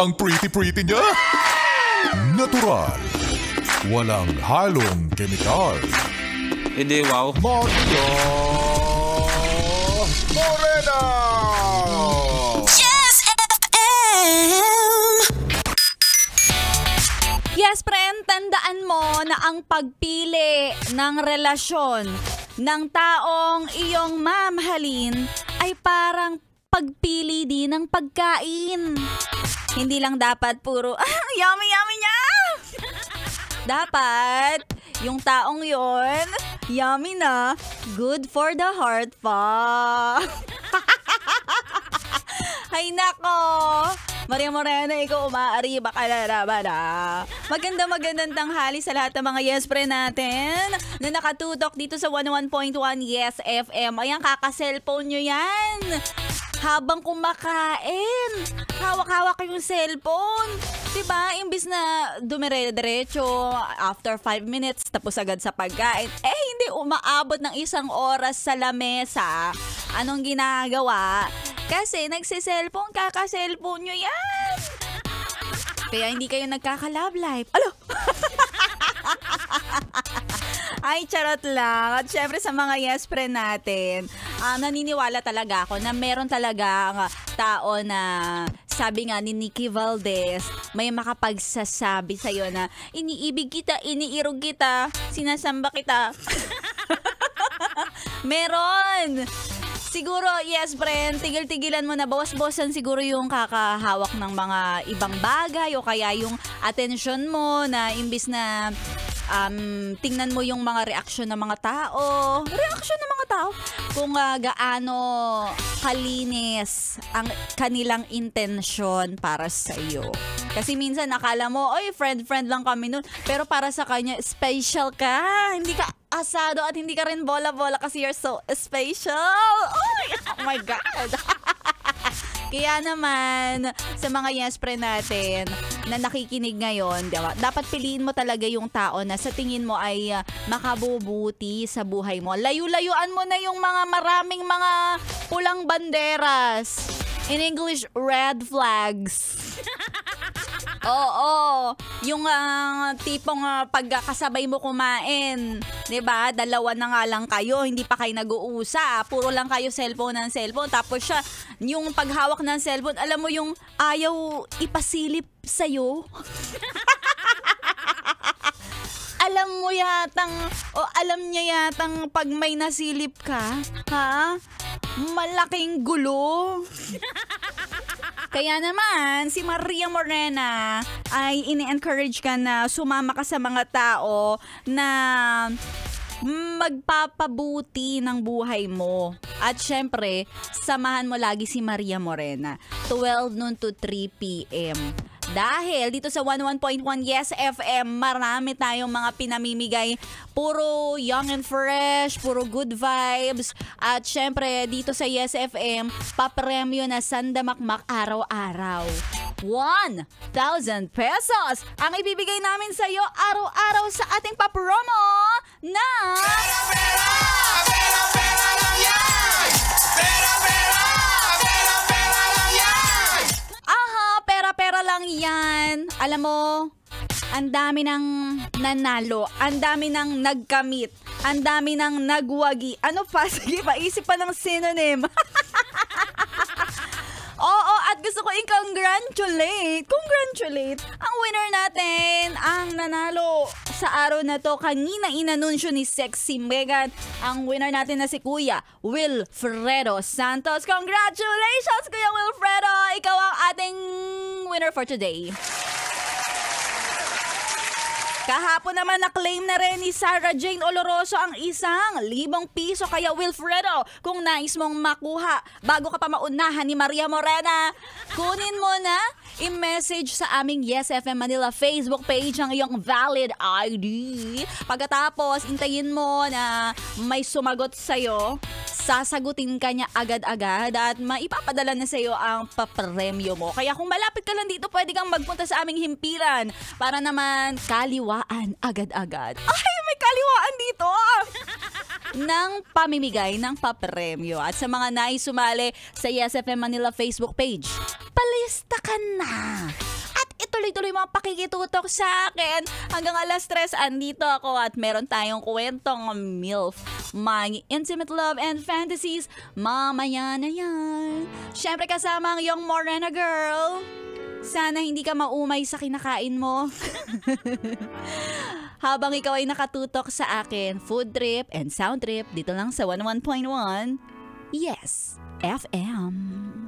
Ang pretty-pretty niya. Natural. Walang halong kemikal. Hindi, wow. Maria Morena! Yes, FM! Yes, friend, tandaan mo na ang pagpili ng relasyon ng taong iyong mamahalin ay parang pagpili din ng pagkain. Hindi lang dapat puro, yummy, yummy niya! Dapat, yung taong yon, yummy na, good for the heart pa. Ay nako! Maria Morena, ikaw umaariba ka na naman Magandang tanghali sa lahat ng mga yes pre natin na nakatutok dito sa 101.1 Yes FM. Ayan, kaka-cellphone nyo yan. Habang kumakain, hawak-hawak yung cellphone. Diba? Imbis na dumire-diretso, after 5 minutes, tapos agad sa pagkain. Hindi umaabot ng 1 oras sa lamesa. Anong ginagawa? Kasi nagsiselfone, kaka-cellphone nyo yan. Kaya hindi kayo nagkaka-love life. Alo? Ay, charot lang. At syempre sa mga yes friend natin, naniniwala talaga ako na meron talaga tao na sabi nga ni Nikki Valdez, may makapagsasabi sa'yo na iniibig kita, iniirog kita, sinasamba kita. Meron! Siguro, yes friend, tigil-tigilan mo na, bawas-bawasan siguro yung kakahawak ng mga ibang bagay o kaya yung atensyon mo na imbis na tingnan mo yung mga reaksyon ng mga tao. Reaksyon ng mga tao. Kung gaano kalinis ang kanilang intensyon para sa iyo. Kasi minsan nakala mo, oy, friend lang kami nun. Pero para sa kanya, special ka. Hindi ka asado at hindi ka rin bola-bola kasi you're so special. Oh my God. Kaya naman, sa mga yes friend natin na nakikinig ngayon, diba? Dapat piliin mo talaga yung tao na sa tingin mo ay makabubuti sa buhay mo. Layu-layuan mo na yung mga maraming mga pulang banderas. In English, red flags. Oo, yung tipong pagkakasabay mo kumain, 'di ba? Dalawa na nga lang kayo, hindi pa kayo nag-uusap, puro lang kayo cellphone ng cellphone. Tapos siya, yung paghawak ng cellphone, alam mo yung ayaw ipasilip sa'yo. Alam niya yatang pag may nasilip ka, malaking gulo. Kaya naman, si Maria Morena ay ini-encourage ka na sumama ka sa mga tao na magpapabuti ng buhay mo. At syempre, samahan mo lagi si Maria Morena, 12 noon to 3 p.m. Dahil dito sa 101.1 Yes FM, marami tayong mga pinamimigay. Puro young and fresh, puro good vibes. At syempre, dito sa Yes FM, papremyo na sandamakmak araw-araw. 1,000 pesos ang ibibigay namin sa iyo araw-araw sa ating papromo na... Pera lang yan! Pera lang yan. Alam mo, ang dami ng nanalo, ang dami ng nagkamit, ang dami ng nagwagi. Ano pa? Sige, paisip pa ng synonym. Oo, at gusto ko i-congratulate ang winner natin, ang nanalo sa araw na to. Kanina inanunsyo ni Sexy Megan ang winner natin na si Kuya Wilfredo Santos. Congratulations, Kuya Wilfredo! Ikaw ang ating winner for today. Kahapon naman na-claim na rin ni Sarah Jane Oloroso ang 1,000 piso. Kaya Wilfredo, kung nais mong makuha bago ka pa maunahan ni Maria Morena, kunin mo na, i-message sa aming Yes FM Manila Facebook page ang iyong valid ID. Pagkatapos, intayin mo na may sumagot sa'yo, sasagutin ka niya agad-agad at maipapadala na sa'yo ang papremyo mo. Kaya kung malapit ka lang dito, pwede kang magpunta sa aming himpilan para naman kaliwaan agad-agad. Ay, may kaliwaan dito! ng pamimigay ng papremyo. At sa mga nais sumali sa Yes FM Manila Facebook page, Magpalista ka na. At ituloy-tuloy mga pakikitutok sa akin. Hanggang 3:00, andito ako at meron tayong kwentong MILF. My intimate love and fantasies. Mamaya na yan. Siyempre kasama ang iyong Morena girl. Sana hindi ka maumay sa kinakain mo. Habang ikaw ay nakatutok sa akin, food trip and sound trip dito lang sa 101.1 Yes FM.